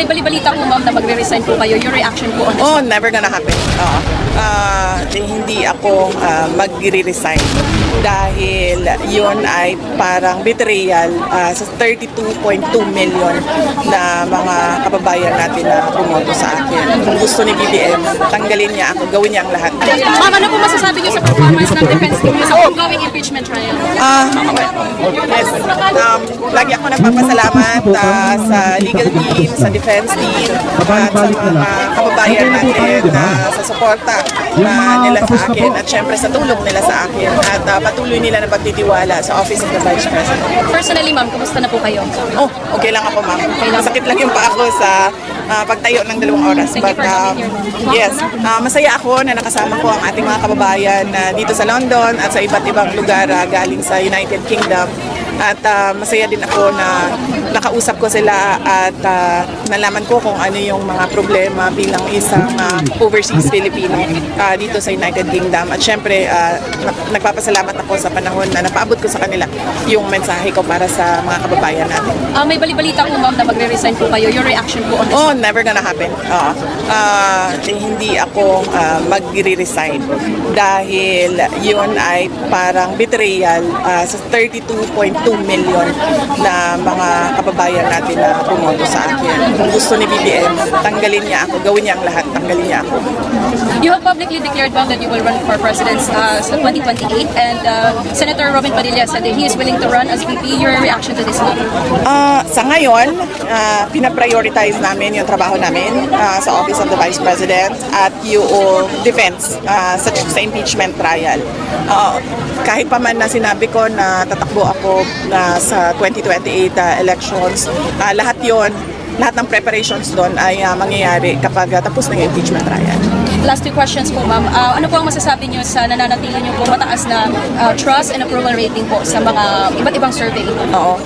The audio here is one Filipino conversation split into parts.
May bali-balita po ma'am na magre-resign po kayo. Your reaction po on this? Oh, never gonna happen. Hindi ako magre-resign dahil yun ay parang betrayal sa 32.2 million na mga kababayan natin na bumoto sa akin. Kung gusto ni BBM, tanggalin niya ako, gawin niya ang lahat. Ma'am, ano po masasabi niyo sa performance ng defense team niyo sa ongoing impeachment trial? Yes. Lagi ako nagpapasalamat sa legal team, sa defense team, at sa mga kababayan natin sa suporta nila sa akin at syempre sa tulong nila sa akin at patuloy nila na pagtitiwala sa Office of the Vice President. Personally ma'am, kumusta na po kayo? Oh, okay lang ako, ma'am. Masakit lang yung paa ko sa pagtayo ng 2 oras. Thank you for having me here, ma'am. Yes, masaya ako na nakasama ko ang ating mga kababayan dito sa London at sa iba't ibang lugar galing sa United Kingdom. At masaya din ako na nakausap ko sila at nalaman ko kung ano yung mga problema bilang isang overseas Filipino dito sa United Kingdom. At syempre, nagpapasalamat ako sa panahon na napaabot ko sa kanila yung mensahe ko para sa mga kababayan natin. May bali-balita po ma'am na magre-resign po kayo. Your reaction po on this? Oh, never gonna happen. Hindi ako magre-resign dahil yun ay parang betrayal sa 32.2 million na mga kababayan natin na bumoto sa akin. Kung gusto ni BBM, tanggalin niya ako, gawin niya ang lahat, tanggalin niya ako. You have publicly declared ma'am that you will run for president sa 2028 and Senator Robin Padilla said that he is willing to run as VP. Your reaction to this ma'am? Sa ngayon, pinaprioritize namin yung trabaho namin sa Office of the Vice President at yung defense sa impeachment trial. Kahit pa man na sinabi ko na tatakbo ako sa 2028 elections, lahat ng preparations doon ay mangyayari kapag tapos na yung impeachment trial. Last 2 questions po ma'am. Ano po ang masasabi niyo sa nananatili niyo po mataas na trust and approval rating po sa mga iba't ibang survey? Oo.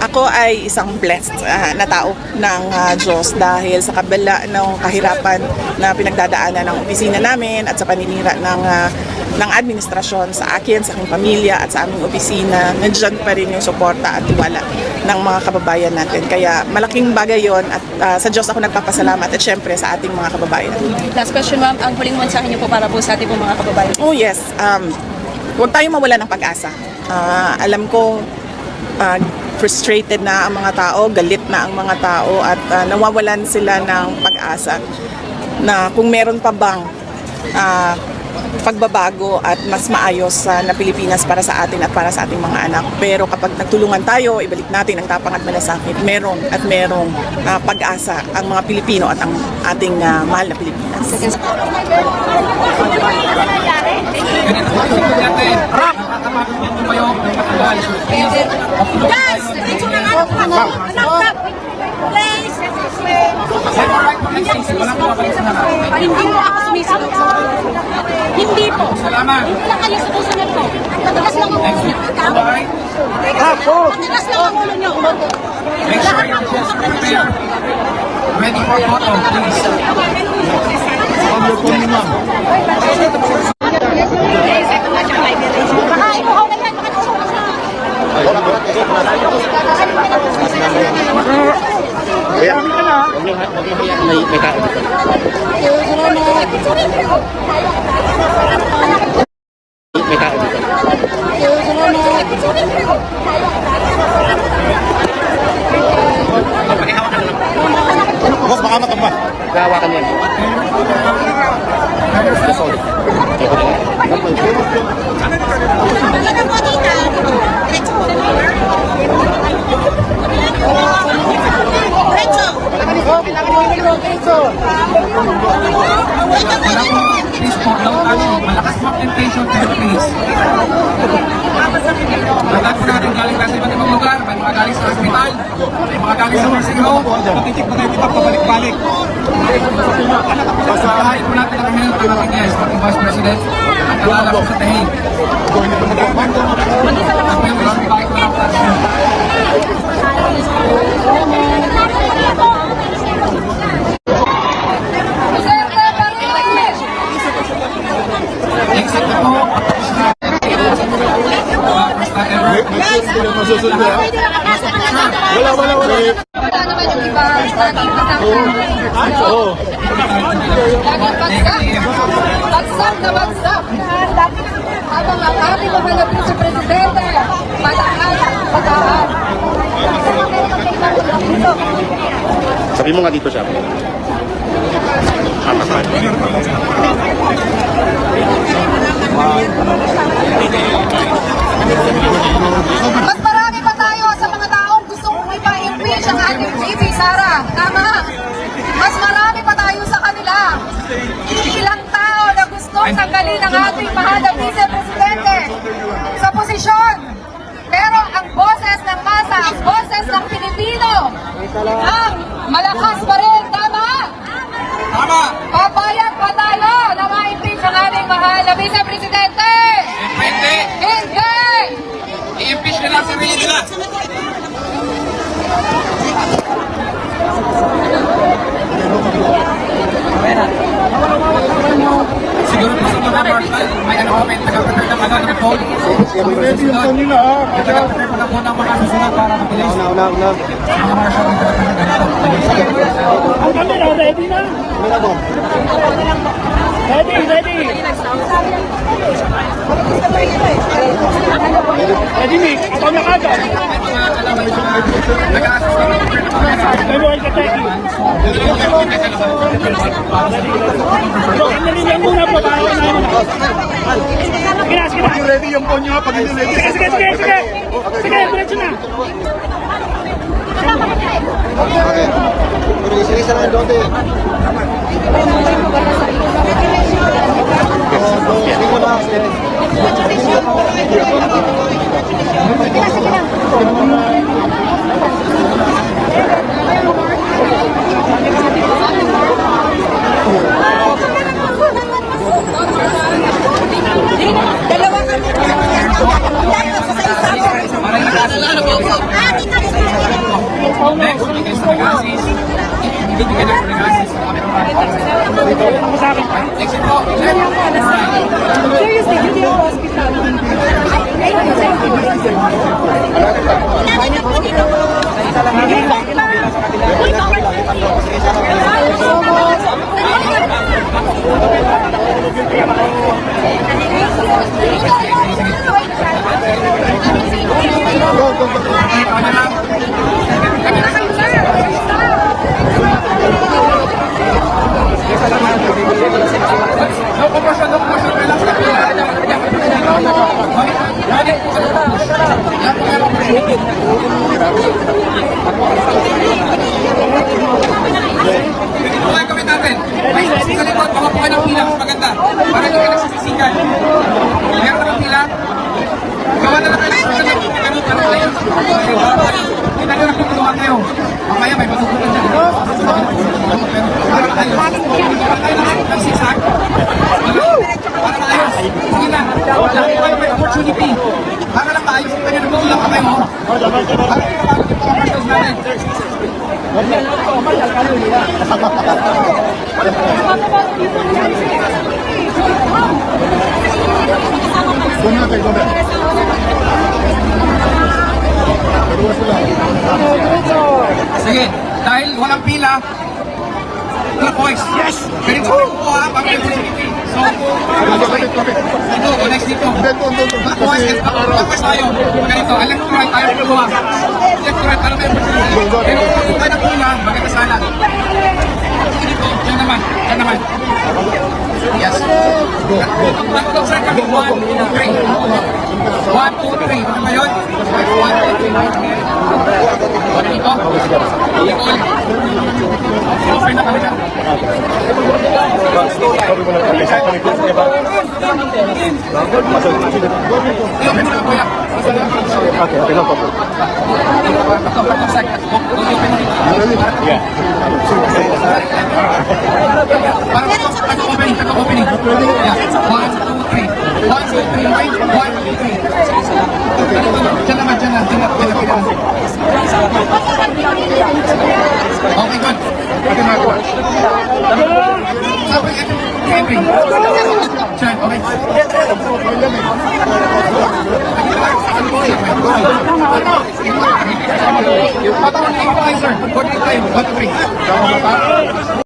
Ako ay isang blessed na tao ng Diyos dahil sa kabila ng kahirapan na pinagdadaanan ng opisina namin at sa paninira ng administrasyon sa akin, sa aking pamilya at sa aming opisina, nandiyan pa rin yung suporta at tiwala ng mga kababayan natin. Kaya malaking bagay yon at sa Diyos ako nagpapasalamat at syempre sa ating mga kababayan. Last question ma'am, ang huling mensahe niyo po para po sa ating mga kababayan? Oh yes, huwag tayong mawala ng pag-asa. Alam ko frustrated na ang mga tao, galit na ang mga tao at nawawalan sila ng pag-asa na kung meron pa bang pagbabago at mas maayos na Pilipinas para sa atin at para sa ating mga anak. Pero kapag nagtulungan tayo, ibalik natin ang tapang at malasakit, merong pag-asa ang mga Pilipino at ang ating mahal na Pilipinas. Guys, ito na nga ako. Anak, please. Hindi mo ako sumisunod. Hindi po. Salamat. Hindi lang kayo susunod po. Matagas lang ang ulo niyo. Matagas lang ang ulo niyo. Make sure you're just prepared. Ready for photo, please. May tao. May tao. Boss, baka matumba. Gawakan yan. Please po, malakas mga temptation to please. Lahat po natin galing sa iba't ibang lugar, may mga galing sa hospital, may mga galing sa nursing home, matitik na tayo pabalik-balik. Pasahin po natin ang health ng ating guest, ating Vice President, at kalala po sa tahig. At may mga bakit na lang tayo. Exit na po. Guys, Wala. wala naman yung iba. laging kasama. Laging bagsak na bagsak. Habang ang ating mga nabing presidente, pataan. Sabi mo nga dito siya. Mas marami pa tayo sa mga taong gustong ipa-impeach ang ating VP Sara. Tama? Mas marami pa tayo sa kanila. Ilang tao na gustong tanggalin ang ating mahal na vice-presidente sa posisyon. Pero ang boses ng masa, ang boses ng Pilipino, ang malakas pa rin. Tama? Tama! Papayag pa tayo na ma-impeach ang ating mahal na vice-presidente. Hindi! Hindi! I-impeach nila ang sarili nila! Siguro gusto mo na, Marshal, may may taga-prepare ng ng poll. Ready yung phone nila ha. Yung taga-prepare ko na po ng mga susunod para mabilis. Una. Mga Marshal, yung taga-prepare ganito. Ang camera, ready na? Ready. Ready, Mick. Ikaw na kagad. May mga kalaban sa mga nag-a-assist ng mga Manuel Kateki. So, inalilang muna po. Sige na. Ready yung phone nyo pag hindi ready. Sige. Sige, diretso na. next, bigay sa nag-assist. Hindi bigay na sa nag-assist. Next ito. Seriously, hindi ako hospital. No commotion. Relax ka pila. Ito ang gawin natin. May sa likod, baka po kayo ng pila. Mas maganda. Para hindi kayo nagsisisikan. Meron ka ng pila. Gawa na lang kayo ng pila. Ganun ka na kayo. Kita nyo na kung tulungan kayo. Mamaya may matutunan dyan. Para kayo ng zigzag. Para maayos. Sige na. Laki kayo may opportunity. Para lang maayos. Kita nyo na magulak ka kayo. Para kayo kapagod yung commercials natin. Sige, dahil walang pila, clockwise. Yes! Ganito ko po ha, pag may opportunity. So, ito, next dito. Clockwise tayo. Ganito, left to right tayo pagkuha. Left to right, para may opportunity. Pero kung tayo ng pila, maganda sana. Sige dito, dyan naman. Yes. Clockwise right kami, 1, 2, 3. 1, 2, 3. Ano ba yun? 1, 2, 3. Dito. Dito ulit. Open na kami na. I-open mo na kuya. Okay, no problem. Para taga-opening. Yeah. 1, 2, 3. 1, 2, 3. Right. 1, 2, 3. Diyan naman. Okay, good. Sabi, Kevin. Diyan, okay. Patawan equalizer. 1, 2, 3. Tama ba?